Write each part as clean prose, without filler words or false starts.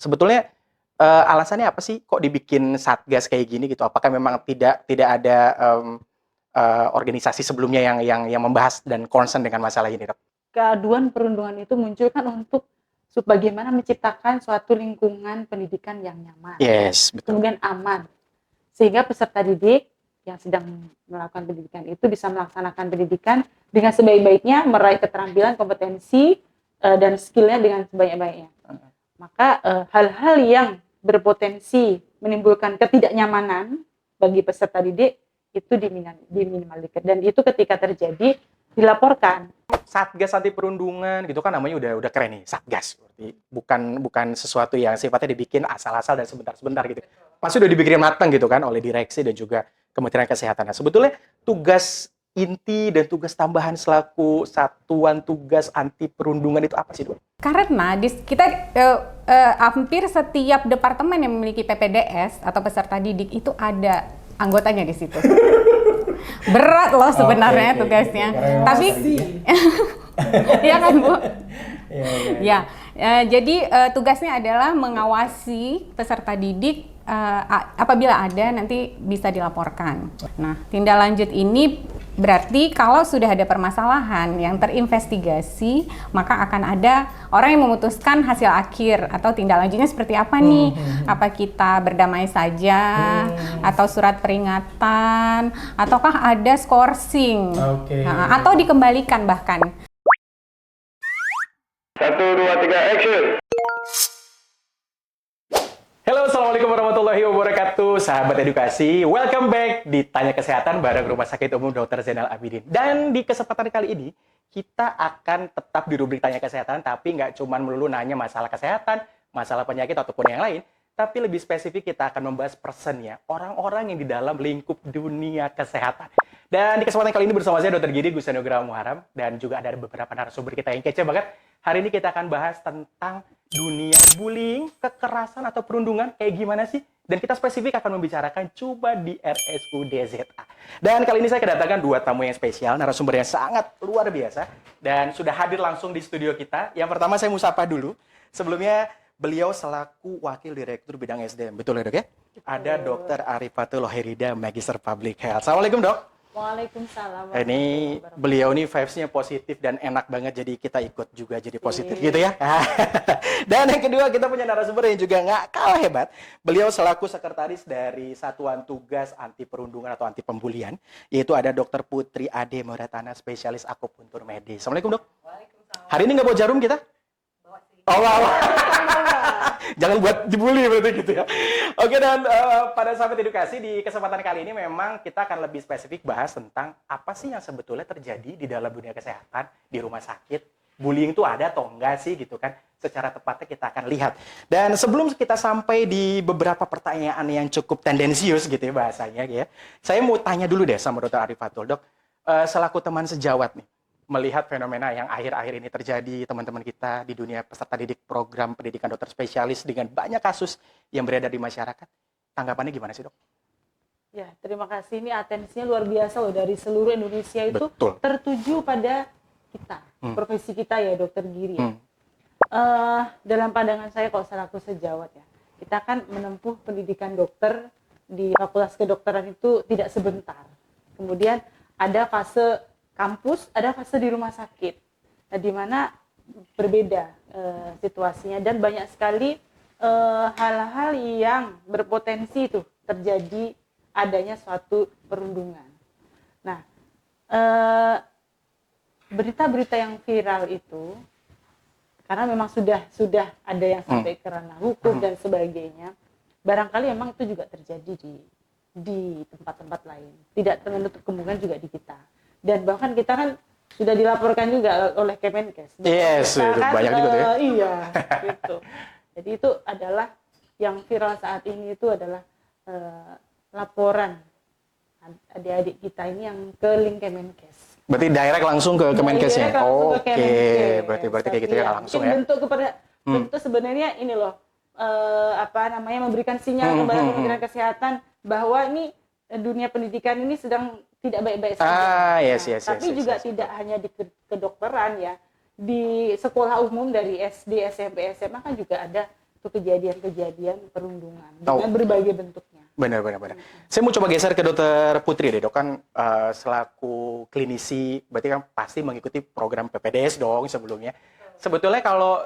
Sebetulnya alasannya apa sih kok dibikin satgas kayak gini gitu? Apakah memang tidak ada organisasi sebelumnya yang membahas dan concern dengan masalah ini, Dok? Keaduan perundungan itu muncul kan untuk bagaimana menciptakan suatu lingkungan pendidikan yang nyaman, Yes, betul. kemudian aman, sehingga peserta didik yang sedang melakukan pendidikan itu bisa melaksanakan pendidikan dengan sebaik-baiknya, meraih keterampilan, kompetensi, dan skillnya dengan sebanyak-banyaknya. Maka hal-hal yang berpotensi menimbulkan ketidaknyamanan bagi peserta didik itu diminimalisir, dan itu ketika terjadi dilaporkan. Satgas anti perundungan gitu kan namanya udah keren nih, Satgas. Berarti bukan sesuatu yang sifatnya dibikin asal-asal dan sebentar-sebentar gitu. Pasti udah dibikin matang gitu kan oleh direksi dan juga Kementerian Kesehatan. Nah, sebetulnya tugas inti dan tugas tambahan selaku satuan tugas anti perundungan itu apa sih, Dok? Karena kita hampir setiap departemen yang memiliki PPDS atau peserta didik itu ada anggotanya di situ. Berat loh sebenarnya tugasnya. Tapi ya kan, Bu? Ya, jadi tugasnya adalah mengawasi peserta didik, apabila ada nanti bisa dilaporkan. Nah, tindak lanjut ini berarti kalau sudah ada permasalahan yang terinvestigasi, maka akan ada orang yang memutuskan hasil akhir atau tindak lanjutnya seperti apa nih. Apa kita berdamai saja, atau surat peringatan, ataukah ada skorsing, atau dikembalikan bahkan. 1, 2, 3, action! Halo, Assalamualaikum warahmatullahi wabarakatuh, sahabat edukasi. Welcome back di Tanya Kesehatan bareng Rumah Sakit Umum Dr. Zainal Abidin. Dan di kesempatan kali ini, kita akan tetap di rubrik Tanya Kesehatan, tapi nggak cuma melulu nanya masalah kesehatan, masalah penyakit, ataupun yang lain. Tapi lebih spesifik kita akan membahas personnya, orang-orang yang di dalam lingkup dunia kesehatan. Dan di kesempatan kali ini bersama saya Dr. Gidi Gusanugraha Muharam, dan juga ada beberapa narasumber kita yang kece banget. Hari ini kita akan bahas tentang dunia bullying, kekerasan atau perundungan, kayak gimana sih? Dan kita spesifik akan membicarakan coba di RSUD ZA. Dan kali ini saya kedatangan dua tamu yang spesial, narasumber yang sangat luar biasa, dan sudah hadir langsung di studio kita. Yang pertama saya mau sapa dulu. Sebelumnya beliau selaku Wakil Direktur Bidang SDM, betul ya, Dok ya? Ada Dr. Arifatul Loherida, Magister Public Health. Assalamualaikum, Dok. Waalaikumsalam. Ini beliau nih vibes-nya positif dan enak banget, jadi kita ikut juga jadi positif gitu ya. Dan yang kedua kita punya narasumber yang juga nggak kalah hebat. Beliau selaku sekretaris dari Satuan Tugas Anti Perundungan atau Anti Pembulian, yaitu ada Dr. Putri Ade Moratana, spesialis akupuntur medis. Assalamualaikum, Dok. Waalaikumsalam. Hari ini nggak bawa jarum kita? Oh, wow. Jangan buat dibully berarti gitu ya. Oke, dan pada sahabat edukasi, di kesempatan kali ini memang kita akan lebih spesifik bahas tentang apa sih yang sebetulnya terjadi di dalam dunia kesehatan, di rumah sakit. Bullying itu ada atau enggak sih gitu kan? Secara tepatnya kita akan lihat. Dan sebelum kita sampai di beberapa pertanyaan yang cukup tendensius gitu ya bahasanya ya. Saya mau tanya dulu deh sama Dr. Arifatul, Dok. Selaku teman sejawat nih, melihat fenomena yang akhir-akhir ini terjadi, teman-teman kita di dunia peserta didik program pendidikan dokter spesialis dengan banyak kasus yang beredar di masyarakat. Tanggapannya gimana sih, Dok? Ya, terima kasih. Ini atensinya luar biasa loh, dari seluruh Indonesia itu. Betul. Tertuju pada kita, profesi kita ya, Dokter Giri ya. Dalam pandangan saya kalau selaku sejawat ya, kita kan menempuh pendidikan dokter di Fakultas Kedokteran itu tidak sebentar. Kemudian ada fase kampus, ada fase di rumah sakit. Nah, di mana berbeda situasinya, dan banyak sekali hal-hal yang berpotensi itu terjadi adanya suatu perundungan. Nah, berita-berita yang viral itu, karena memang sudah ada yang sampai ke ranah hukum dan sebagainya, barangkali memang itu juga terjadi di tempat-tempat lain. Tidak menutup kemungkinan juga di kita. Dan bahkan kita kan sudah dilaporkan juga oleh Kemenkes. Yes, itu kan, banyak juga tuh ya. Iya, gitu. Jadi itu adalah yang viral saat ini, itu adalah laporan adik-adik kita ini yang ke link Kemenkes. Berarti direct langsung ke Kemenkesnya. Oke, berarti kayak gitu ya, langsung ya. Bentuk sebenarnya ini loh, memberikan sinyal kepada Kementerian Kesehatan bahwa ini dunia pendidikan ini sedang tidak baik-baik saja. Tapi juga tidak hanya di kedokteran ya, di sekolah umum dari SD, SMP, SMA kan juga ada untuk kejadian-kejadian perundungan Oh. dengan berbagai bentuknya. Benar. Saya mau coba geser ke Dokter Putri deh, dok, kan selaku klinisi, berarti kan pasti mengikuti program PPDS dong sebelumnya. Sebetulnya kalau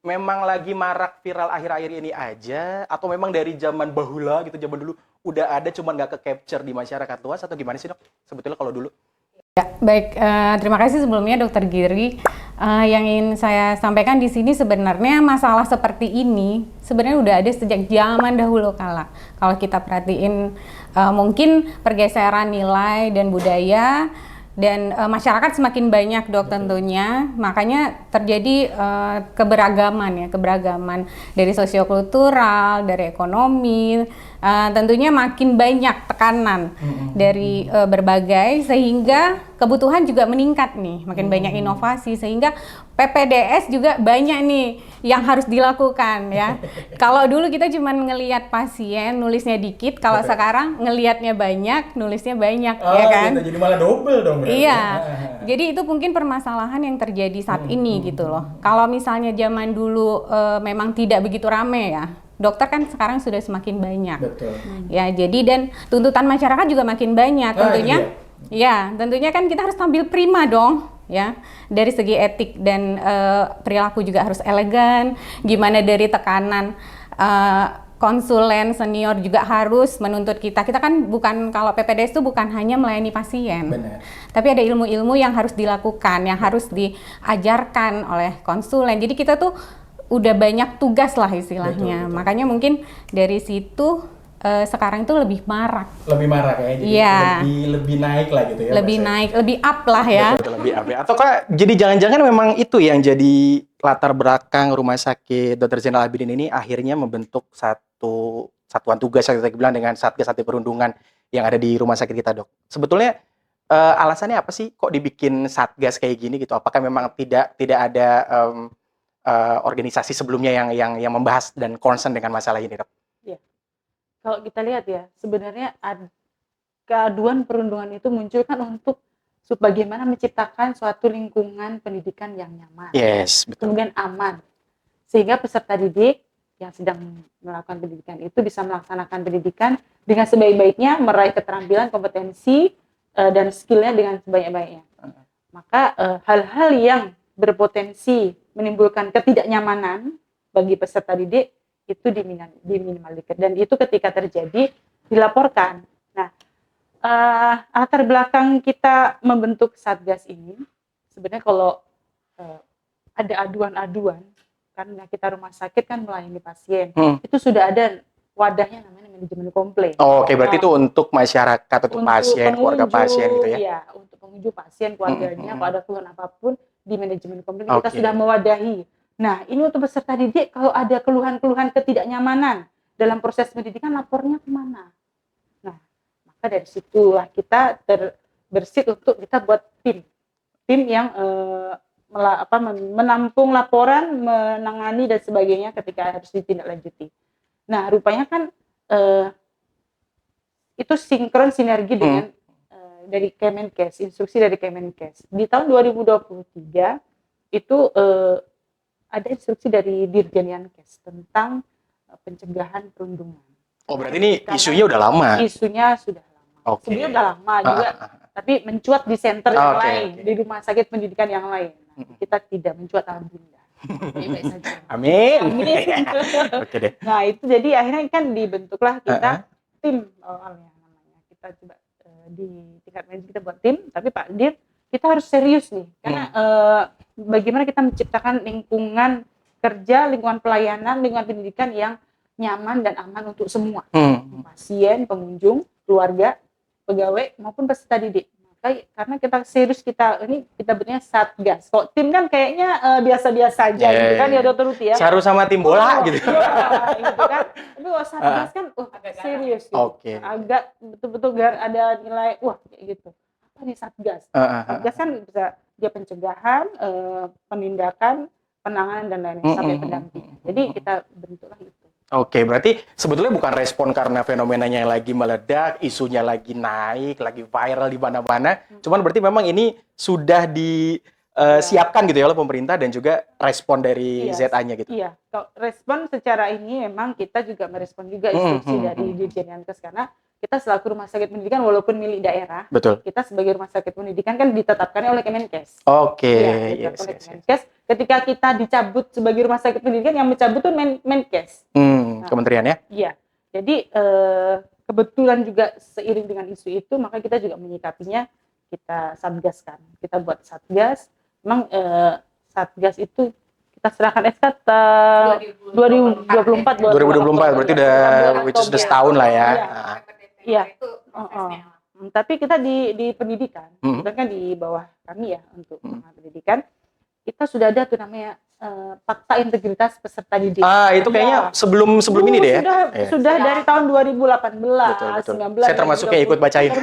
memang lagi marak viral akhir-akhir ini aja, atau memang dari zaman bahula gitu, zaman dulu udah ada cuman nggak ke-capture di masyarakat luas, atau gimana sih dok? Sebetulnya kalau dulu? Ya, baik, terima kasih sebelumnya Dokter Giri. Yang ingin saya sampaikan di sini sebenarnya masalah seperti ini sebenarnya udah ada sejak zaman dahulu kala. Kalau kita perhatiin mungkin pergeseran nilai dan budaya dan masyarakat semakin banyak dok tentunya, makanya terjadi keberagaman dari sosiokultural, dari ekonomi, tentunya makin banyak tekanan dari berbagai, sehingga kebutuhan juga meningkat nih, makin banyak inovasi, sehingga PPDS juga banyak nih yang harus dilakukan ya. Kalau dulu kita cuma ngelihat pasien, nulisnya dikit, kalau sekarang ngelihatnya banyak, nulisnya banyak, ya kan? Gitu. Jadi malah double dong. Iya, jadi itu mungkin permasalahan yang terjadi saat ini gitu loh. Kalau misalnya zaman dulu memang tidak begitu rame ya, dokter kan sekarang sudah semakin banyak. Betul. Ya, jadi dan tuntutan masyarakat juga makin banyak tentunya. Ya, tentunya kan kita harus tampil prima dong, ya. Dari segi etik dan perilaku juga harus elegan. Gimana dari tekanan konsulen senior juga harus menuntut kita. Kita kan bukan, kalau PPDS itu bukan hanya melayani pasien. Benar. Tapi ada ilmu-ilmu yang harus dilakukan, yang harus diajarkan oleh konsulen. Jadi kita tuh udah banyak tugas lah istilahnya. Betul. Makanya mungkin dari situ sekarang itu lebih marak. Lebih marak ya, jadi Iya. lebih naik lah gitu ya. Lebih naik, lebih up lah ya. Betul, lebih up ya. Ataukah jadi jangan-jangan memang itu yang jadi latar belakang Rumah Sakit Dr. Zainal Abidin ini akhirnya membentuk satu satuan tugas yang kita bilang dengan Satgas Anti Perundungan yang ada di rumah sakit kita, dok. Sebetulnya alasannya apa sih kok dibikin Satgas kayak gini gitu? Apakah memang tidak ada organisasi sebelumnya yang membahas dan concern dengan masalah ini, dok? Kalau kita lihat ya, sebenarnya keaduan perundungan itu muncul kan untuk bagaimana menciptakan suatu lingkungan pendidikan yang nyaman, Yes, betul. kemudian aman, sehingga peserta didik yang sedang melakukan pendidikan itu bisa melaksanakan pendidikan dengan sebaik-baiknya, meraih keterampilan, kompetensi, dan skillnya dengan sebanyak-banyaknya. Maka hal-hal yang berpotensi menimbulkan ketidaknyamanan bagi peserta didik itu diminimalisir, dan itu ketika terjadi dilaporkan. Nah, latar belakang kita membentuk Satgas ini sebenarnya kalau ada aduan-aduan, karena kita rumah sakit kan melayani pasien, itu sudah ada wadahnya namanya manajemen komplain. Oh, oke, berarti itu untuk masyarakat, untuk pasien, keluarga pasien gitu ya? Iya, untuk pengunjung pasien, keluarganya, kalau ada keluhan apapun di manajemen komplain kita Oke. sudah mewadahi. Nah, ini untuk peserta didik, kalau ada keluhan-keluhan ketidaknyamanan dalam proses pendidikan, lapornya kemana? Nah, maka dari situlah kita terbersit untuk kita buat tim yang menampung laporan, menangani dan sebagainya ketika harus ditindaklanjuti. Nah, rupanya kan itu sinkron sinergi dengan dari Kemenkes, instruksi dari Kemenkes. Di tahun 2023 itu ada instruksi dari Dirjen Yankes tentang pencegahan perundungan. Oh, berarti ini Karena isunya udah lama? Isunya sudah lama. Oke. Sebenarnya udah lama juga, tapi mencuat di center yang Oke, lain, oke. di rumah sakit pendidikan yang lain. Nah, kita tidak mencuat, alhamdulillah. Baik-baik saja. Amin. Amin. Oke deh. Nah, itu jadi akhirnya kan dibentuklah kita tim awalnya namanya. Kita coba di tingkat manajemen kita buat tim, tapi Pak Dir, kita harus serius nih. Karena bagaimana kita menciptakan lingkungan kerja, lingkungan pelayanan, lingkungan pendidikan yang nyaman dan aman untuk semua. Pasien, pengunjung, keluarga, pegawai maupun peserta didik. Maka karena kita serius, kita bentuknya Satgas. Kok tim kan kayaknya biasa-biasa aja gitu kan ya Dokter Ruti ya. Saru sama tim bola gitu. Iya, gitu kan. Tapi kalau Satgas kan agak serius gitu. Oke. Agak betul-betul ada nilai kayak gitu. Apa nih Satgas? Satgas kan bisa dia pencegahan, penindakan, penanganan dan lain-lain sampai pendampingan. Jadi kita bentuklah itu. Oke, berarti sebetulnya bukan respon karena fenomenanya yang lagi meledak, isunya lagi naik, lagi viral di mana-mana. Cuman berarti memang ini sudah siapkan gitu ya oleh pemerintah dan juga respon dari Iya. ZA-nya gitu. Iya, kalau respon secara ini memang kita juga merespon juga instruksi dari Dirjen Yankes, karena kita selaku rumah sakit pendidikan walaupun milik daerah, Betul. kita sebagai rumah sakit pendidikan kan ditetapkan oleh Kemenkes. Oke, Iya, ditetapkan oleh Kemenkes. Ketika kita dicabut sebagai rumah sakit pendidikan, yang mencabut tuh Menkes. Kementerian ya. Iya. Jadi kebetulan juga seiring dengan isu itu, maka kita juga menyikapinya, kita satgaskan. Kita buat satgas. Memang satgas itu kita serahkan SK 2024 berarti udah which is udah setahun lah ya. Iya. Tapi kita di pendidikan, kita kan di bawah kami ya untuk pendidikan, kita sudah ada tuh namanya fakta integritas peserta didik. Itu kayaknya sebelum ini deh ya. Sudah dari tahun 2018, Betul. 19. Saya termasuk yang ikut bacain.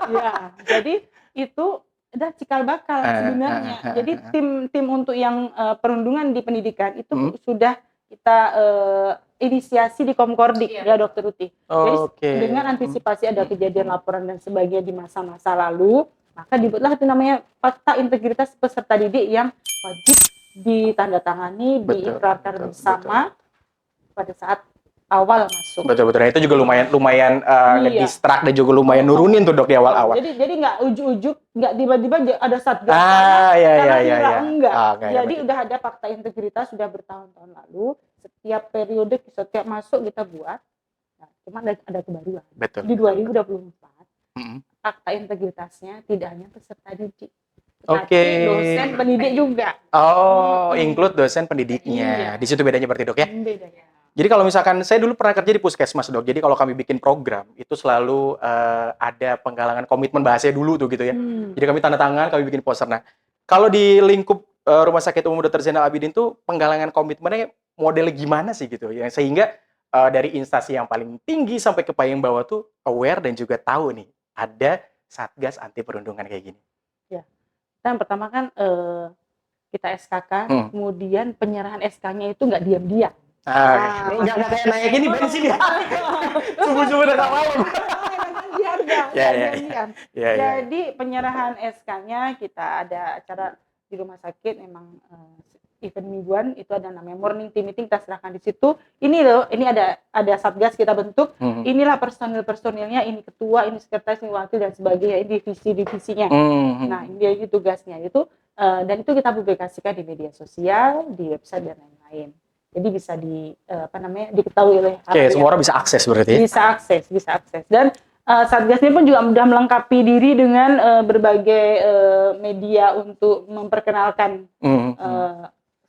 Ya, jadi itu udah cikal bakal sebenarnya. Jadi tim untuk yang perundungan di pendidikan itu sudah kita inisiasi di Komkordik ya Dokter Uti. Jadi dengan antisipasi ada kejadian laporan dan sebagainya di masa-masa lalu, maka dibuatlah itu namanya fakta integritas peserta didik yang wajib ditandatangani, diikrarkan bersama pada saat awal masuk. Betul. Nah, itu juga lumayan ngedistract dan juga lumayan nurunin tuh Dok di awal-awal. Jadi nggak ujuk-ujuk, nggak tiba-tiba ada satgas. Iya. Enggak. Jadi udah ada fakta integritas sudah bertahun-tahun lalu. Setiap periode, setiap masuk kita buat. Nah, cuma ada kebaruan. Betul. Di 2024, fakta integritasnya tidak hanya peserta didik, tapi dosen pendidik juga. Include dosen pendidiknya. Iya. Di situ bedanya berarti Dok ya? Bedanya. Jadi kalau misalkan saya dulu pernah kerja di puskesmas Dok. Jadi kalau kami bikin program itu selalu ada penggalangan komitmen bahasanya dulu tuh gitu ya. Jadi kami tanda tangan, kami bikin poster. Nah, kalau di lingkup Rumah Sakit Umum Dr. Zainal Abidin tuh penggalangan komitmennya modelnya gimana sih gitu ya? Sehingga dari instansi yang paling tinggi sampai ke paling bawah tuh aware dan juga tahu nih ada Satgas Anti Perundungan kayak gini. Ya. Yang pertama kan kita SK-kan, kemudian penyerahan SK-nya itu nggak diam-diam. Nggak kayak naik ini bensin ya. Subuh-subuh udah malam. Jadi penyerahan SK-nya kita ada acara di rumah sakit, memang event mingguan itu ada namanya morning team meeting, kita serahkan di situ. Ini ada satgas kita bentuk. Inilah personilnya, ini ketua, ini sekretaris, ini wakil dan sebagainya, ini divisinya. Nah, ini tugasnya itu dan itu kita publikasikan di media sosial, di website dan lain-lain. Jadi bisa diketahui oleh semua orang bisa akses berarti ya? Bisa akses. Dan Satgas ini pun juga sudah melengkapi diri dengan berbagai media untuk memperkenalkan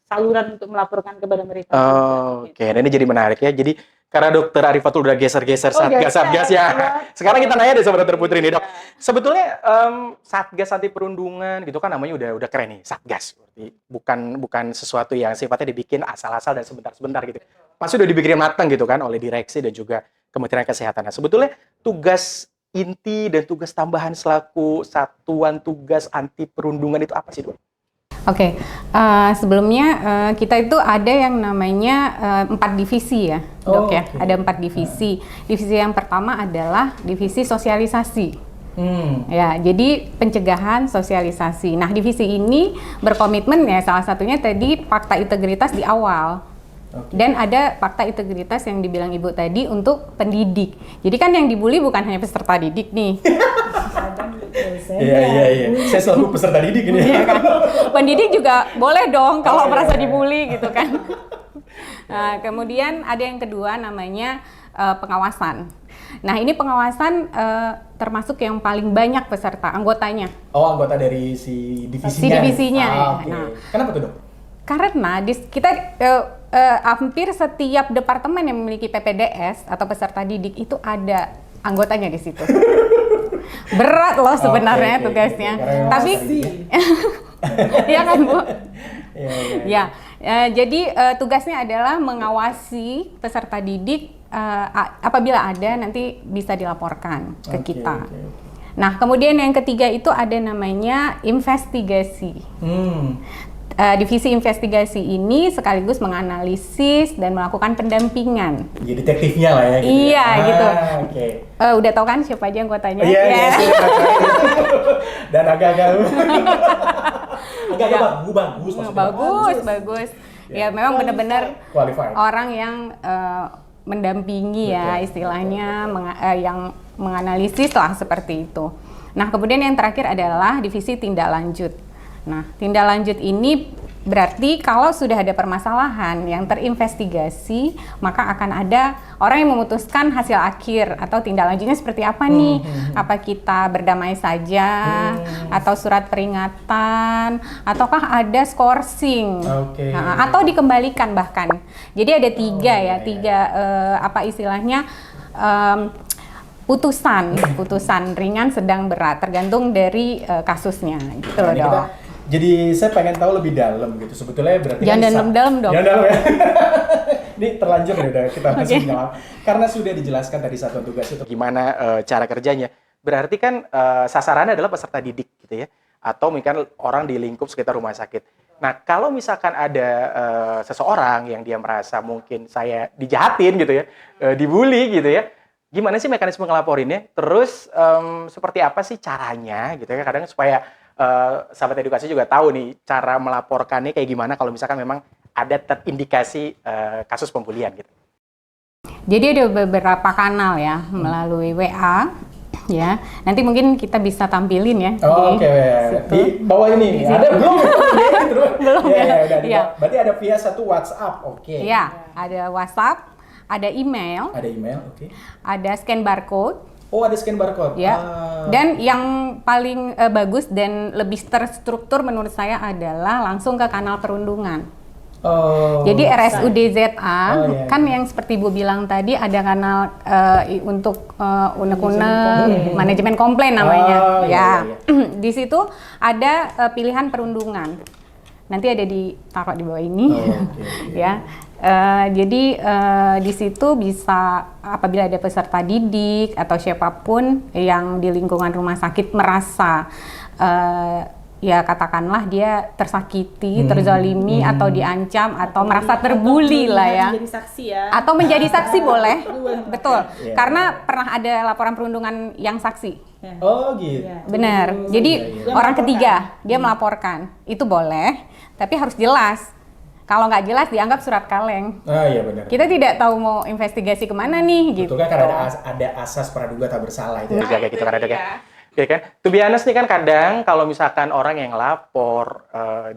saluran untuk melaporkan kepada mereka. Nah ini jadi menarik ya. Jadi karena Dokter Arifatul udah geser-geser Satgas ya. Sekarang kita nanya deh sama Dokter Putri nih Dok. Sebetulnya Satgas Anti Perundungan gitu kan namanya udah keren nih, Satgas. Berarti bukan sesuatu yang sifatnya dibikin asal-asal dan sebentar-sebentar gitu. Pasti udah dibikin matang gitu kan oleh direksi dan juga Kementerian Kesehatan. Nah, sebetulnya tugas inti dan tugas tambahan selaku Satuan Tugas Anti Perundungan itu apa sih Dok? Oke, sebelumnya kita itu ada yang namanya 4 divisi ya, Dok ya. Ada 4 divisi. Divisi yang pertama adalah divisi sosialisasi. Ya, jadi pencegahan sosialisasi. Nah, divisi ini berkomitmen ya salah satunya tadi fakta integritas di awal. Dan ada fakta integritas yang dibilang Ibu tadi untuk pendidik. Jadi kan yang dibully bukan hanya peserta didik nih. Iya. Saya selalu peserta didik ini. Iya kan? Pendidik juga boleh dong kalau merasa dibully gitu kan. Nah, kemudian ada yang kedua namanya pengawasan. Nah, ini pengawasan termasuk yang paling banyak peserta anggotanya. Anggota dari si divisinya. Si divisinya. Nah, kenapa tuh Dok? Karena kita hampir setiap departemen yang memiliki PPDS atau peserta didik itu ada anggotanya di situ. Berat loh sebenarnya tugasnya. Tapi ya kan Bu? Ya. Jadi tugasnya adalah mengawasi peserta didik apabila ada nanti bisa dilaporkan ke kita. Nah, kemudian yang ketiga itu ada namanya investigasi. Divisi investigasi ini sekaligus menganalisis dan melakukan pendampingan. Jadi detektifnya lah ya. Gitu iya ya. gitu. Udah tahu kan siapa aja anggotanya? Iya. Dan agak-agak. Agak bagus maksudnya. Bagus. Ya, memang benar-benar Qualified. orang yang mendampingi ya istilahnya, yang menganalisis lah seperti itu. Nah, kemudian yang terakhir adalah divisi tindak lanjut. Nah, tindak lanjut ini berarti kalau sudah ada permasalahan yang terinvestigasi, maka akan ada orang yang memutuskan hasil akhir atau tindak lanjutnya seperti apa nih. Apa kita berdamai saja, atau surat peringatan, ataukah ada skorsing, atau dikembalikan bahkan. Jadi ada tiga apa istilahnya, putusan ringan, sedang, berat, tergantung dari kasusnya gitu loh, Dok. Jadi saya pengen tahu lebih dalam gitu. Sebetulnya berarti jangan dalam-dalam dong. Jangan dalam ya. Ini terlanjur ya udah kita langsung menjawab. Karena sudah dijelaskan tadi satuan tugas itu gimana cara kerjanya. Berarti kan sasarannya adalah peserta didik gitu ya. Atau mungkin orang di lingkup sekitar rumah sakit. Nah, kalau misalkan ada seseorang yang dia merasa mungkin saya dijahatin gitu ya, dibully gitu ya. Gimana sih mekanisme ngelaporinnya? Terus seperti apa sih caranya gitu ya? Kadang supaya sahabat edukasi juga tahu nih cara melaporkannya kayak gimana kalau misalkan memang ada terindikasi kasus pembulian gitu. Jadi ada beberapa kanal ya, melalui WA ya. Nanti mungkin kita bisa tampilin ya. Oh, oke. Di bawah ini ada belum? Belum ya. Berarti ada via satu WhatsApp. Oke. Iya, ada WhatsApp, ada email. Ada email, oke. Ada scan barcode. Oh, ada scan barcode. Ya. Dan yang paling bagus dan lebih terstruktur menurut saya adalah langsung ke kanal perundungan. Oh. Jadi RSUD ZA kan yang seperti Ibu bilang tadi ada kanal untuk unek-unek manajemen komplain namanya. Di situ ada pilihan perundungan. Nanti ada ditaruh di bawah ini. Ya. Jadi di situ bisa apabila ada peserta didik atau siapapun yang di lingkungan rumah sakit merasa ya katakanlah dia tersakiti, terzalimi atau diancam atau merasa terbuli lah ya. Menjadi saksi ya. Atau menjadi saksi boleh. Betul. Karena pernah ada laporan perundungan yang saksi. Oh gitu. Benar. Jadi orang ketiga dia melaporkan. Itu boleh, tapi harus jelas. Kalau nggak jelas dianggap surat kaleng. Iya benar. Kita tidak tahu mau investigasi kemana nih gitu. Betul kan karena ada asas praduga tak bersalah itu. Kayak gitu kan ada kan. Oke kan. To be honest nih kan kadang kalau misalkan orang yang lapor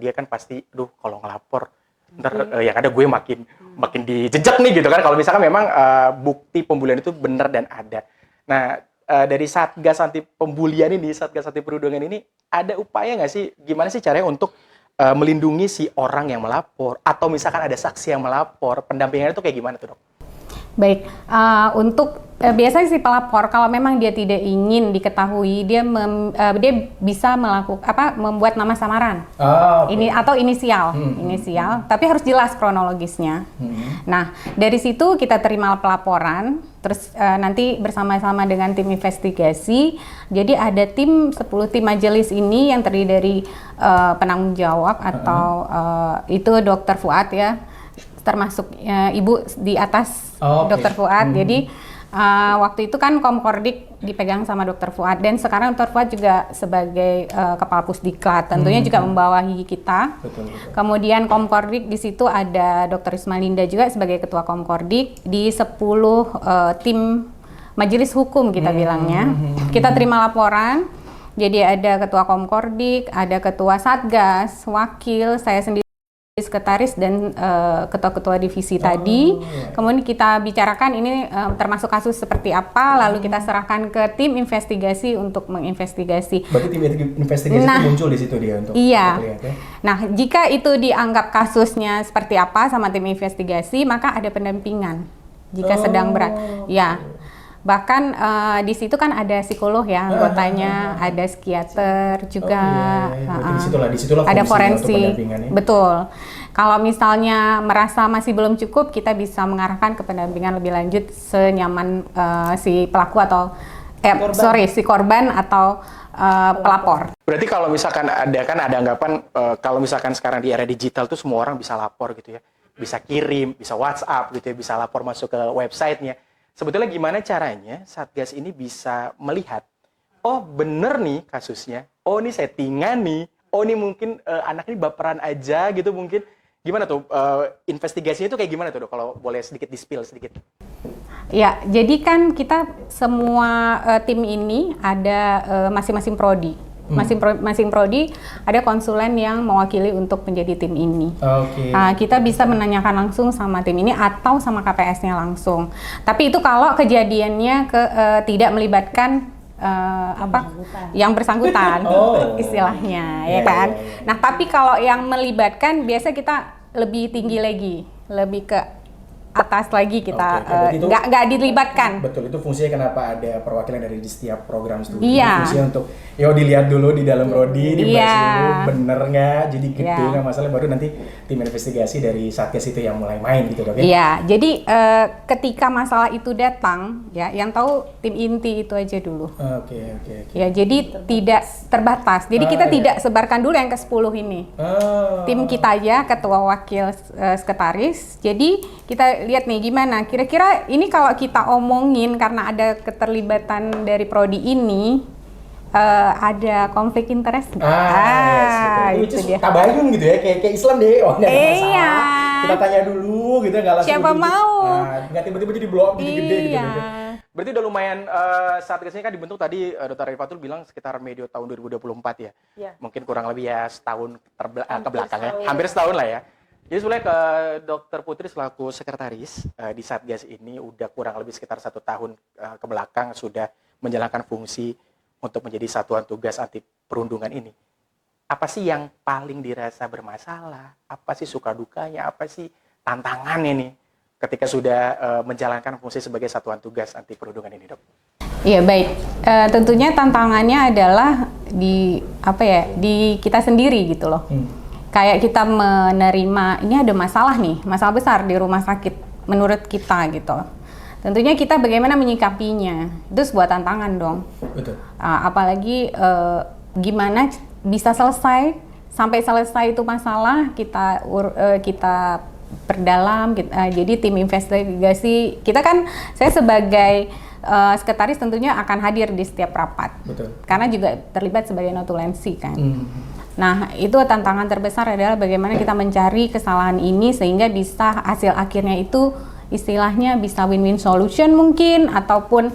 dia kan pasti kalau ngelapor ntar yang ada gue makin dijejak nih gitu kan kalau misalkan memang bukti pembulian itu benar dan ada. Nah, dari Satgas Anti Pembulian ini, Satgas Anti Perundungan ini ada upaya nggak sih gimana sih caranya untuk melindungi si orang yang melapor atau misalkan ada saksi yang melapor, pendampingannya itu kayak gimana tuh, Dok? Baik, untuk biasanya si pelapor kalau memang dia tidak ingin diketahui, dia bisa membuat nama samaran. Ini atau inisial, tapi harus jelas kronologisnya. Nah, dari situ kita terima pelaporan, terus nanti bersama-sama dengan tim investigasi. Jadi ada 10 tim majelis ini yang terdiri dari penanggung jawab atau itu Dokter Fuad ya. Termasuk Ibu di atas Dokter Fuad. Jadi waktu itu kan Komkordik dipegang sama Dokter Fuad dan sekarang Dokter Fuad juga sebagai Kepala Pusdiklat tentunya juga membawahi kita. Betul. Kemudian Komkordik di situ ada Dokter Ismalinda juga sebagai Ketua Komkordik di 10 tim majelis hukum kita bilangnya. Kita terima laporan. Jadi ada Ketua Komkordik, ada Ketua Satgas, wakil, saya sendiri sekretaris dan ketua-ketua divisi tadi. Kemudian kita bicarakan ini termasuk kasus seperti apa, lalu kita serahkan ke tim investigasi untuk menginvestigasi. Berarti tim investigasi itu muncul di situ dia untuk lihat ya? Nah, jika itu dianggap kasusnya seperti apa sama tim investigasi, maka ada pendampingan. Jika sedang berat, ya. Bahkan di situ kan ada psikolog ya anggotanya, ada psikiater juga, disitulah ada forensik, betul. Kalau misalnya merasa masih belum cukup, kita bisa mengarahkan ke pendampingan lebih lanjut senyaman si pelaku atau si korban atau pelapor. Berarti kalau misalkan ada anggapan kalau misalkan sekarang di era digital tuh semua orang bisa lapor gitu ya, bisa kirim, bisa WhatsApp gitu ya, bisa lapor masuk ke websitenya. Sebetulnya gimana caranya Satgas ini bisa melihat, oh bener nih kasusnya, oh ini settingan nih, oh ini mungkin anak ini baperan aja gitu mungkin. Gimana tuh investigasinya itu kayak gimana tuh, Dok? Kalau boleh sedikit di-spill sedikit. Ya, jadi kan kita semua tim ini ada masing-masing prodi. Masing-masing prodi ada konsulen yang mewakili untuk menjadi tim ini. Oke. Kita bisa menanyakan langsung sama tim ini atau sama KPS-nya langsung. Tapi itu kalau kejadiannya tidak melibatkan yang bersangkutan istilahnya, ya kan. Nah, tapi kalau yang melibatkan biasa kita lebih tinggi lagi, lebih ke atas lagi kita nggak dilibatkan. Betul, itu fungsinya kenapa ada perwakilan dari di setiap program studi. Iya. Fungsinya untuk dilihat dulu di dalam prodi, dibahas dulu bener nggak, jadi gede nggak masalah, baru nanti tim investigasi dari Satgas itu yang mulai main gitu, Dok ya? Iya, jadi ketika masalah itu datang, ya yang tahu tim inti itu aja dulu. Oke. Ya, jadi tidak terbatas. Jadi kita tidak sebarkan dulu yang ke-10 ini. Tim kita aja, ketua wakil sekretaris. Jadi kita lihat nih gimana. Kira-kira ini kalau kita omongin karena ada keterlibatan dari prodi ini, ada konflik interest nggak? Itu dia. tabayun gitu ya, kayak Islam deh. Oh, nggak ada masalah. Iya. Kita tanya dulu gitu, nggak langsung. Siapa mau? Nggak tiba-tiba jadi blow up gede-gede gitu. Iya. Berarti udah lumayan Satgas ini kan dibentuk tadi Dr. Arifatul bilang sekitar medio tahun 2024 ya. Iya. Mungkin kurang lebih ya setahun ke belakang ya. setahun. Hampir setahun lah ya. Jadi sebenarnya ke Dr. Putri selaku sekretaris di Satgas ini udah kurang lebih sekitar 1 tahun ke belakang sudah menjalankan fungsi untuk menjadi satuan tugas anti perundungan ini. Apa sih yang paling dirasa bermasalah? Apa sih suka dukanya? Apa sih tantangannya nih ketika sudah menjalankan fungsi sebagai satuan tugas anti perundungan ini, Dok? Iya, baik. Tentunya tantangannya adalah di kita sendiri gitu loh. Kayak kita menerima ini ada masalah nih, masalah besar di rumah sakit menurut kita gitu. Tentunya kita bagaimana menyikapinya, itu sebuah tantangan dong. Betul. Apalagi gimana bisa selesai, sampai selesai itu masalah kita perdalam. Jadi tim investigasi kita kan, saya sebagai sekretaris tentunya akan hadir di setiap rapat. Betul. Karena juga terlibat sebagai notulensi kan. Nah, itu tantangan terbesar adalah bagaimana kita mencari kesalahan ini sehingga bisa hasil akhirnya itu istilahnya bisa win-win solution mungkin, ataupun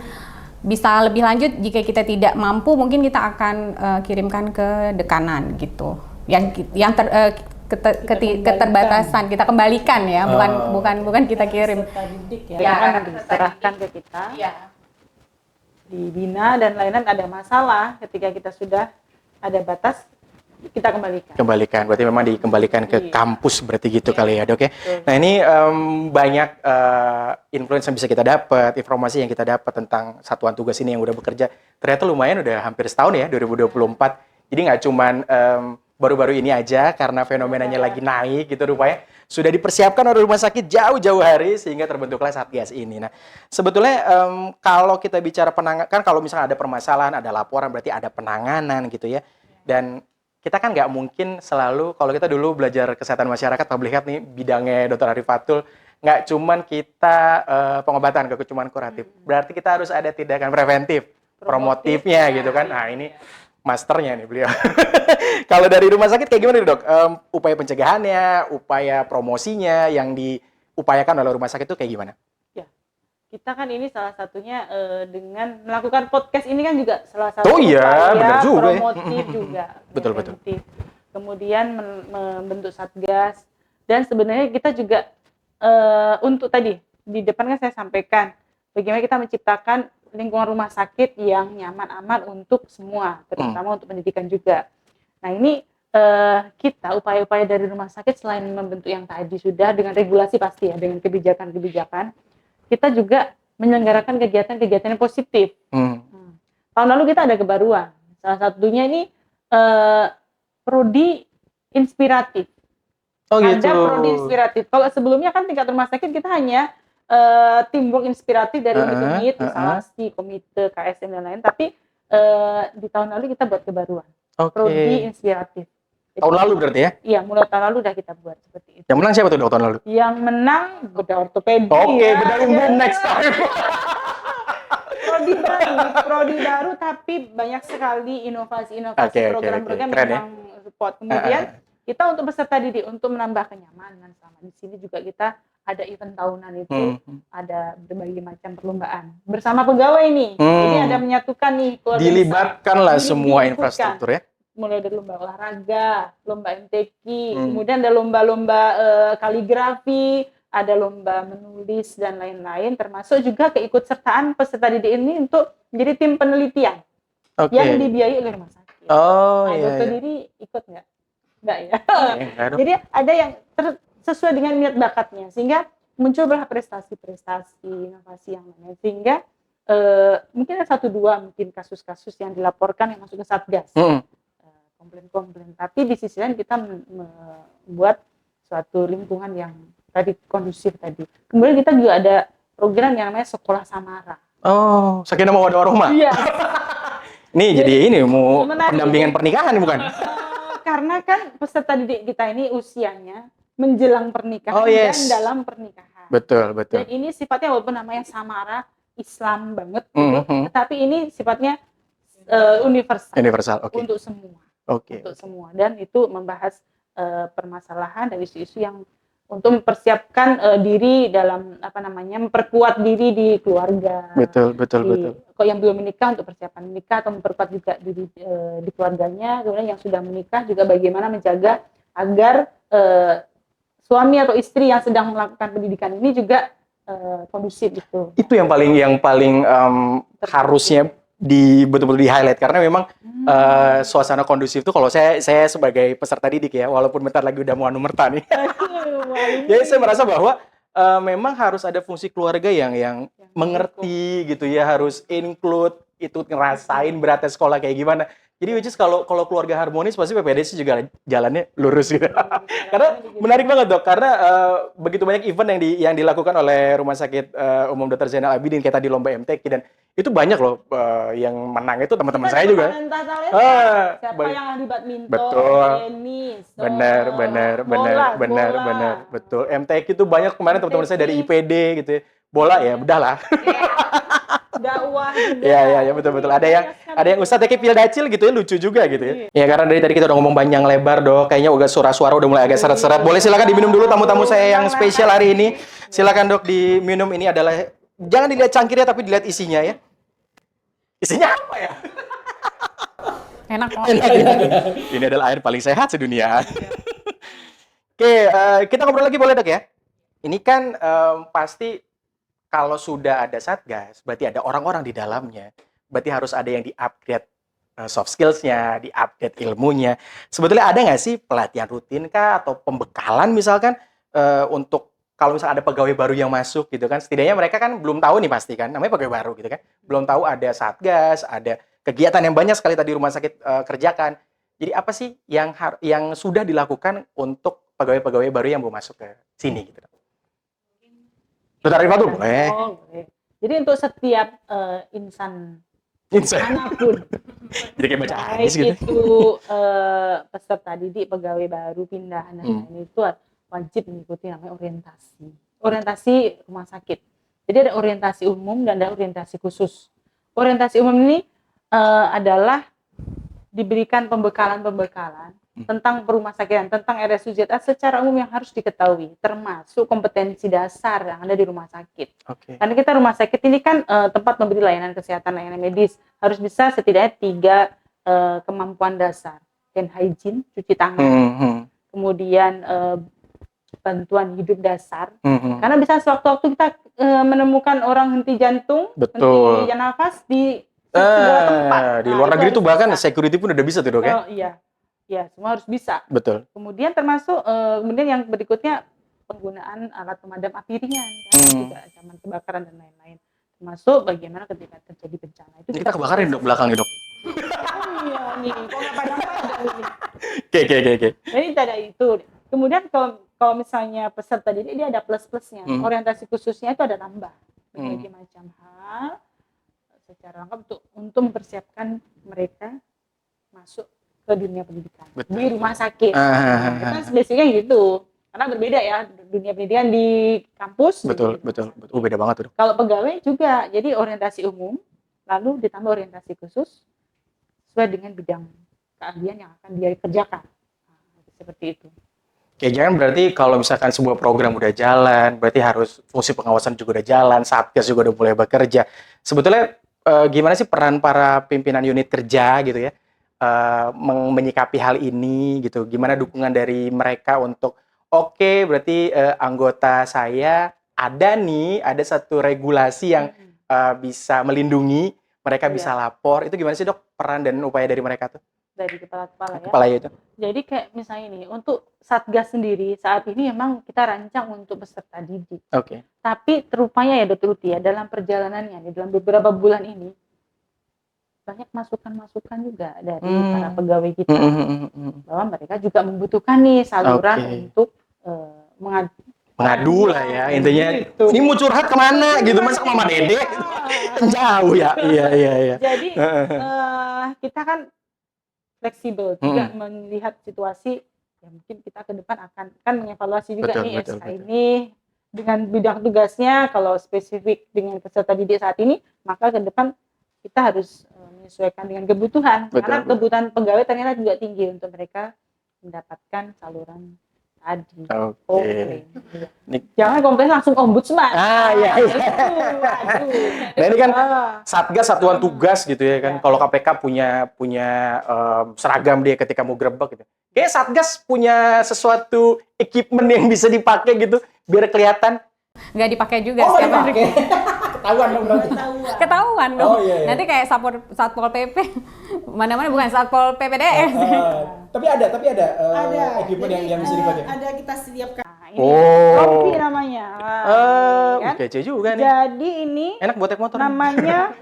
bisa lebih lanjut jika kita tidak mampu mungkin kita akan kirimkan ke dekanan gitu. Keterbatasan kita kembalikan ya, bukan kita kirim. Peserta didik ya, kan nanti diserahkan ke kita. Dibina dan lain-lain, ada masalah ketika kita sudah ada batas, kita kembalikan. Berarti memang dikembalikan ke kampus berarti gitu kali ya, Dok ya. Nah, ini banyak influence yang bisa kita dapat, informasi yang kita dapat tentang satuan tugas ini yang udah bekerja. Ternyata lumayan udah hampir setahun ya, 2024. Jadi nggak cuman baru-baru ini aja karena fenomenanya lagi naik gitu rupanya. Sudah dipersiapkan oleh rumah sakit jauh-jauh hari sehingga terbentuklah Satgas ini. Nah, sebetulnya kalau kita bicara penanganan, kan kalau misalnya ada permasalahan, ada laporan, berarti ada penanganan gitu ya. Dan kita kan nggak mungkin selalu, kalau kita dulu belajar kesehatan masyarakat, public health nih, bidangnya Dr. Arifatul, nggak cuman kita pengobatan, nggak cuman kuratif. Berarti kita harus ada tindakan preventif, promotifnya gitu kan. Nah, ini masternya nih beliau. Kalau dari rumah sakit kayak gimana nih, Dok? Upaya pencegahannya, upaya promosinya yang diupayakan oleh rumah sakit itu kayak gimana? Kita kan ini salah satunya dengan melakukan podcast ini kan juga salah satu benar juga, promotif juga. Betul. Kemudian membentuk Satgas, dan sebenarnya kita juga untuk tadi di depan kan saya sampaikan bagaimana kita menciptakan lingkungan rumah sakit yang nyaman, aman untuk semua, terutama untuk pendidikan juga. Nah, ini kita upaya-upaya dari rumah sakit selain membentuk yang tadi sudah dengan regulasi pasti ya, dengan kebijakan-kebijakan, kita juga menyelenggarakan kegiatan-kegiatan yang positif. Tahun lalu kita ada kebaruan. Salah satunya ini prodi inspiratif. Ada prodi inspiratif. Kalau sebelumnya kan tingkat rumah sakit kita hanya teamwork inspiratif dari unit-unit, misalnya si komite, KSM dan lain. Tapi di tahun lalu kita buat kebaruan. Prodi inspiratif. Tahun lalu berarti ya? Iya, mulai tahun lalu udah kita buat seperti itu. Yang menang siapa tuh, Dok, tahun lalu? Yang menang bedah ortopedi. Bedah umum next time. Prodi baru, tapi banyak sekali inovasi-inovasi program-program yang memang support. Kemudian kita untuk peserta didik untuk menambah kenyamanan selama di sini juga kita ada event tahunan itu, ada berbagai macam perlombaan bersama pegawai nih. Jadi ada menyatukan nih keluarga besar. Dilibatkanlah semua Diliputkan. infrastruktur ya. Mulai dari lomba olahraga, lomba MTQ, kemudian ada lomba-lomba kaligrafi, ada lomba menulis dan lain-lain, termasuk juga keikutsertaan peserta didik ini untuk menjadi tim penelitian yang dibiayai oleh rumah sakit. Oh Nah, iya. dokter Iya. diri ikut nggak? Nggak ya. Enggak dong. Jadi ada yang sesuai dengan minat bakatnya, sehingga muncullah prestasi-prestasi, inovasi yang lain, sehingga mungkin ada 1-2 mungkin kasus-kasus yang dilaporkan yang masuk ke Satgas. Komplain-komplain, tapi di sisi lain kita membuat suatu lingkungan yang tadi kondusif tadi. Kemudian kita juga ada program yang namanya Sekolah Samara. Oh, Sakinah Mawaddah Warahmah. Iya. Nih jadi ini mau Menarik. pendampingan pernikahan nih bukan? Karena kan peserta didik kita ini usianya menjelang pernikahan Oh, yes. dan dalam pernikahan. Betul, betul. Dan ini sifatnya walaupun namanya Samara Islam banget, gitu, tetapi ini sifatnya universal Universal, oke. untuk semua. Oke. Untuk semua, dan itu membahas permasalahan dan isu-isu yang untuk mempersiapkan diri dalam memperkuat diri di keluarga. Betul, betul, betul. Kok yang belum menikah untuk persiapan menikah atau memperkuat juga diri di keluarganya. Kemudian yang sudah menikah juga bagaimana menjaga agar suami atau istri yang sedang melakukan pendidikan ini juga kondusif gitu. Itu yang paling harusnya betul-betul di highlight karena memang suasana kondusif itu kalau saya sebagai peserta didik ya, walaupun bentar lagi udah mau anumerta nih. Jadi saya merasa bahwa memang harus ada fungsi keluarga yang mengerti gitu ya, harus include itu, ngerasain beratnya sekolah kayak gimana. Jadi which is kalau keluarga harmonis pasti PPDS juga jalannya lurus gitu. Karena menarik banget Dok, karena begitu banyak event yang dilakukan oleh Rumah Sakit Umum Dr. Zainal Abidin kayak tadi lomba MTQ, dan itu banyak loh yang menang itu teman-teman saya juga. Siapa yang ahli badminton, betul. tenis, Benar, betul. MTQ itu banyak kemarin teman-teman saya dari IPD gitu ya. Bola ya, udahlah. Dakwah juga. Iya, betul. Ada yang Ustadz kayak Pildacil gitu ya, lucu juga gitu ya. Ya karena dari tadi kita udah ngomong panjang lebar Dok, kayaknya udah suara-suara udah mulai agak seret-seret. Boleh silakan diminum dulu tamu-tamu saya yang spesial hari ini. Silakan Dok diminum. Ini adalah, jangan dilihat cangkirnya tapi dilihat isinya ya. Isinya apa ya? Enak kok. Ini adalah air paling sehat sedunia. Oke, kita ngobrol lagi boleh Dok ya? Ini kan pasti kalau sudah ada Satgas, berarti ada orang-orang di dalamnya. Berarti harus ada yang di-upgrade soft skills-nya, di-upgrade ilmunya. Sebetulnya ada nggak sih pelatihan rutin kah atau pembekalan misalkan untuk kalau misalnya ada pegawai baru yang masuk gitu kan, setidaknya mereka kan belum tahu nih pasti kan, namanya pegawai baru gitu kan, belum tahu ada Satgas, ada kegiatan yang banyak sekali tadi rumah sakit kerjakan. Jadi apa sih yang sudah dilakukan untuk pegawai-pegawai baru yang mau masuk ke sini gitu? Dokter Arifah tuh boleh. Boleh. Jadi untuk setiap insan manapun, Jadi kayak baca baik hadis gitu. itu peserta didik, pegawai baru, pindahan dan lain itu wajib mengikuti namanya orientasi rumah sakit. Jadi ada orientasi umum dan ada orientasi khusus. Orientasi umum ini adalah diberikan pembekalan tentang perumahsakitan, tentang RSUZA secara umum yang harus diketahui, termasuk kompetensi dasar yang ada di rumah sakit. Oke. Karena kita rumah sakit ini kan tempat memberi layanan kesehatan, layanan medis, harus bisa setidaknya 3 kemampuan dasar. Hand hygiene, cuci tangan, kemudian bantuan hidup dasar. Karena bisa sewaktu-waktu kita menemukan orang henti jantung, Betul. henti nafas di segala tempat. Di Nah, luar itu negeri harus tuh bahkan bisa. security pun udah bisa tuh Dok ya. Oh iya, ya semua harus bisa. Betul. Kemudian termasuk kemudian yang berikutnya penggunaan alat pemadam api ringan, karena juga ancaman kebakaran dan lain-lain. Termasuk bagaimana ketika terjadi bencana itu Ini kita kebakarin Dok belakangnya Dok. Oh iya nih, kok nggak padam-padam ini. Oke. Jadi tidak ada itu. Kemudian kalau misalnya peserta didik dia ada plus-plusnya. Orientasi khususnya itu ada tambah berbagai macam hal secara lengkap untuk mempersiapkan mereka masuk ke dunia pendidikan di rumah sakit. Kan basicnya gitu. Karena berbeda ya dunia pendidikan di kampus. Betul. Beda banget tuh Dok. Kalau pegawai juga, jadi orientasi umum, lalu ditambah orientasi khusus sesuai dengan bidang keahlian yang akan dia kerjakan. seperti itu. Oke, jangan berarti kalau misalkan sebuah program udah jalan, berarti harus fungsi pengawasan juga udah jalan, Satgas juga udah mulai bekerja. Sebetulnya gimana sih peran para pimpinan unit kerja gitu ya, menyikapi hal ini gitu? Gimana dukungan dari mereka untuk, oke, berarti anggota saya ada satu regulasi yang bisa melindungi, mereka bisa lapor. Itu gimana sih dok peran dan upaya dari mereka tuh? Dari kepala-kepala ya. Kepala itu. Jadi kayak misalnya nih, untuk Satgas sendiri saat ini memang kita rancang untuk peserta didik. Oke. Tapi terupaya ya Dr. Uti ya, dalam perjalanannya, dalam beberapa bulan ini, banyak masukan-masukan juga dari para pegawai kita. Bahwa mereka juga membutuhkan nih saluran untuk mengadu lah ya, intinya. Ini mau curhat kemana gitu, masa ke Mama Dede? Kan jauh ya. Iya. Jadi kita kan fleksibel juga melihat situasi ya, mungkin kita ke depan akan mengevaluasi juga SK ini dengan bidang tugasnya. Kalau spesifik dengan peserta didik saat ini, maka ke depan kita harus menyesuaikan dengan kebutuhan. Karena kebutuhan pegawai ternyata juga tinggi untuk mereka mendapatkan saluran tadi. Oke. Jangan komplain langsung ombudsman. Iya. Nah ini kan Satgas satuan tugas gitu ya kan. Kalau KPK punya seragam dia ketika mau grebek gitu. Kayak Satgas punya sesuatu equipment yang bisa dipakai gitu biar kelihatan. Nggak dipakai juga setiap hari. Ketahuan dong berarti. Ketahuan dong. Oh, iya. Nanti kayak Satpol PP. Mana-mana bukan Satpol PPDS. Tapi ada equipment yang bisa dipakai. Ada kita sediakan. Nah, ini rompi namanya. Kan? Kece juga nih. Jadi ini Enak buat naik motor. namanya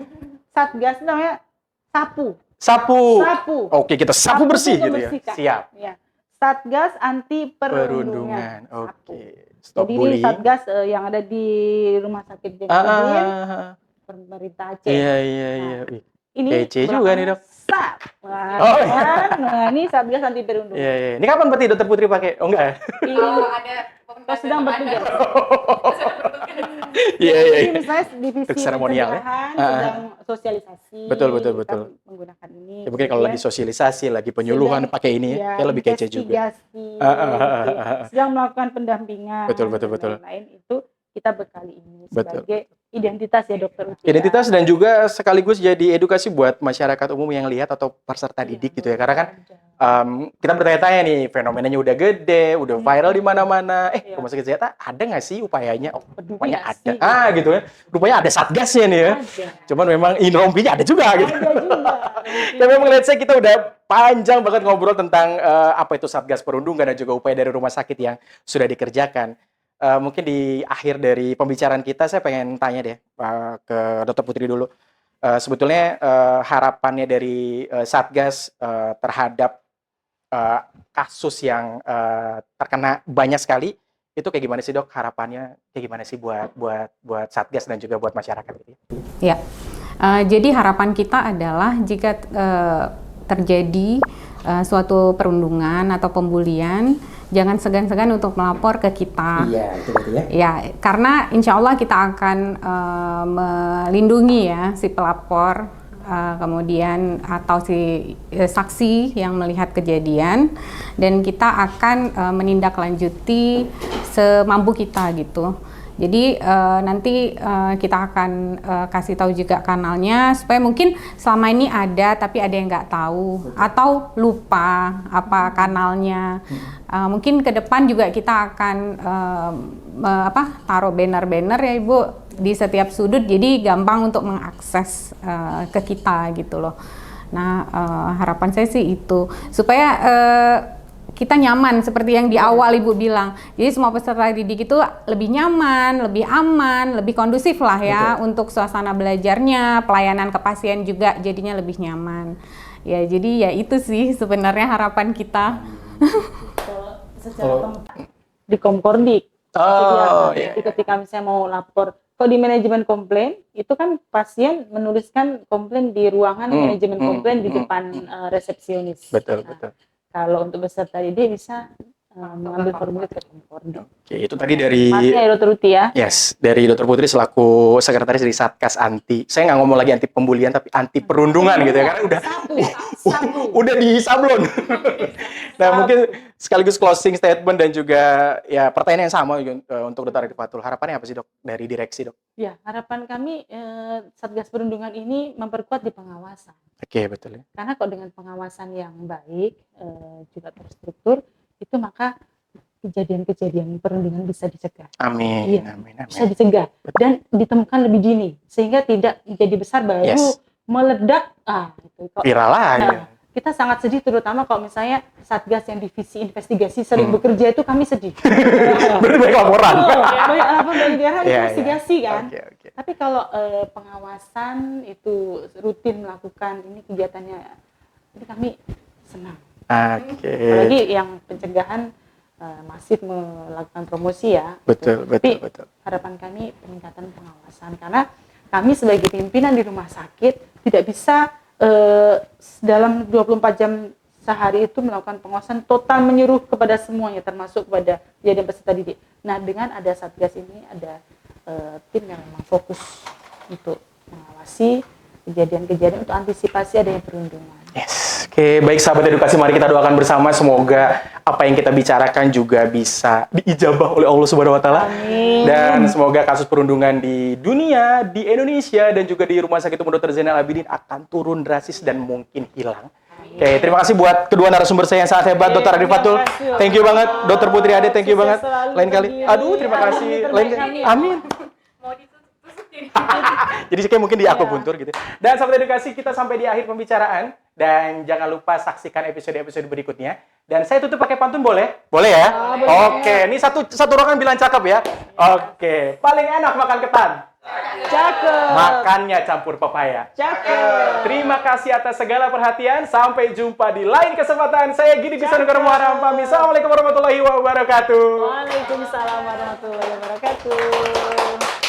Satgas, namanya Sapu. Sapu. Oke, kita sapu bersih gitu ya. membersihkan. Siap. Ya. Satgas anti perundungan. Sapu. Oke. Stop Jadi ini bullying. Satgas yang ada di Rumah Sakit Jenderal pemerintah Aceh. Iya. Ini Kece juga nih, Dok. SAP. Nah, ini Satgas anti perundungan. Iya. Ini kapan berarti Dokter Putri pakai? Oh enggak. Kita sedang bertugas. Iya. Jadi misalnya divisi Untuk seremonial ya. pencegahan sedang sosialisasi. Betul. Kita menggunakan ini. Ya, mungkin kalau lagi sosialisasi, lagi penyuluhan pakai ini ya, kayak lebih kece juga. Investigasi, sedang melakukan pendampingan. Betul. Dan lain-lain itu kita bekali ini Betul. sebagai identitas ya dokter. Identitas dan juga sekaligus jadi edukasi buat masyarakat umum yang lihat atau peserta didik gitu ya. Karena kan kita bertanya-tanya nih, fenomenanya udah gede, udah viral di mana-mana. Rumah sakit Zeta ada nggak sih upayanya? Oh, rupanya ada. Gitu ya. Rupanya ada satgasnya nih ya. Cuman memang rompinya ada juga gitu. Dan memang let's say kita udah panjang banget ngobrol tentang apa itu Satgas Perundungan dan juga upaya dari rumah sakit yang sudah dikerjakan. Mungkin di akhir dari pembicaraan kita saya pengen tanya deh ke Dr. Putri dulu. Sebetulnya harapannya dari Satgas terhadap kasus yang terkena banyak sekali itu kayak gimana sih dok? Harapannya kayak gimana sih buat Satgas dan juga buat masyarakat gitu? Ya, jadi harapan kita adalah jika terjadi suatu perundungan atau pembulian, jangan segan-segan untuk melapor ke kita. Iya, itu berarti ya. Ya, karena insya Allah kita akan melindungi ya si pelapor, kemudian atau si saksi yang melihat kejadian, dan kita akan menindaklanjuti semampu kita gitu. Jadi nanti kita akan kasih tahu juga kanalnya supaya mungkin selama ini ada tapi ada yang nggak tahu atau lupa apa kanalnya. Mungkin ke depan juga kita akan taruh banner-banner ya Ibu di setiap sudut, jadi gampang untuk mengakses ke kita gitu loh. Nah harapan saya sih itu supaya kita nyaman seperti yang di awal Ibu bilang. Jadi semua peserta didik itu lebih nyaman, lebih aman, lebih kondusif lah ya. Betul. Untuk suasana belajarnya, pelayanan ke pasien juga jadinya lebih nyaman. Ya jadi ya itu sih sebenarnya harapan kita. Secara di Komkordik. Ketika misalnya mau lapor, kalau di manajemen komplain itu kan pasien menuliskan komplain di ruangan manajemen komplain di depan resepsionis. Betul. Kalau untuk peserta didik bisa mengambil formulir ke Komkordik. Oke, itu tadi dari Dr. Uti ya. Yes, dari Dr. Putri selaku sekretaris dari Satgas Anti. Saya nggak ngomong lagi anti pembulian tapi anti perundungan gitu ya, karena udah Udah di sablon. Nah, mungkin sekaligus closing statement dan juga ya pertanyaan yang sama untuk Dr. Arif Fatul. Harapannya apa sih, Dok, dari direksi, Dok? Ya, harapan kami Satgas Perundungan ini memperkuat di pengawasan. Oke, betul ya. Karena kalau dengan pengawasan yang baik, juga terstruktur, itu maka kejadian-kejadian perundungan bisa dicegah. Amin. Iya, Amin. bisa dicegah dan ditemukan lebih dini sehingga tidak jadi besar baru meledak. Gitu. Viral lagi. Nah, kita sangat sedih terutama kalau misalnya Satgas yang divisi investigasi sering bekerja itu kami sedih. Berarti banyak laporan. Banyak apa banyak daerah investigasi kan. Oke. Tapi kalau pengawasan itu rutin melakukan ini kegiatannya, ini kami senang. Oke. Apalagi yang pencegahan masif melakukan promosi ya. Betul. Harapan kami peningkatan pengawasan karena kami sebagai pimpinan di rumah sakit tidak bisa dalam 24 jam sehari itu melakukan pengawasan total menyeluruh kepada semuanya termasuk kepada kejadian peserta didik. Nah, dengan ada Satgas ini ada tim yang memang fokus untuk mengawasi kejadian-kejadian untuk antisipasi adanya perundungan. Yes. Oke, baik sahabat edukasi, mari kita doakan bersama semoga apa yang kita bicarakan juga bisa diijabah oleh Allah Subhanahu wa taala. Amin. Dan semoga kasus perundungan di dunia, di Indonesia dan juga di Rumah Sakit Umum Dr. Zainal Abidin akan turun drastis dan mungkin hilang. Oke, terima kasih buat kedua narasumber saya yang sangat hebat, Dr. Arif Fatul. Thank you banget, Dr. Putri Ade, thank you banget. Lain kali. Aduh, terima kasih. Lain kali. Amin. Jadi kayak mungkin di akupuntur gitu. Dan sahabat edukasi, kita sampai di akhir pembicaraan. Dan jangan lupa saksikan episode-episode berikutnya. Dan saya tutup pakai pantun boleh? Boleh ya? Oke, ini satu ruangan bilang cakep ya. Oke, paling enak makan ketan. Cakep. Makannya campur pepaya. Cakep. Terima kasih atas segala perhatian. Sampai jumpa di lain kesempatan. Saya Gidi Bisanegara Muharam pamit. Assalamualaikum warahmatullahi wabarakatuh. Waalaikumsalam warahmatullahi wabarakatuh.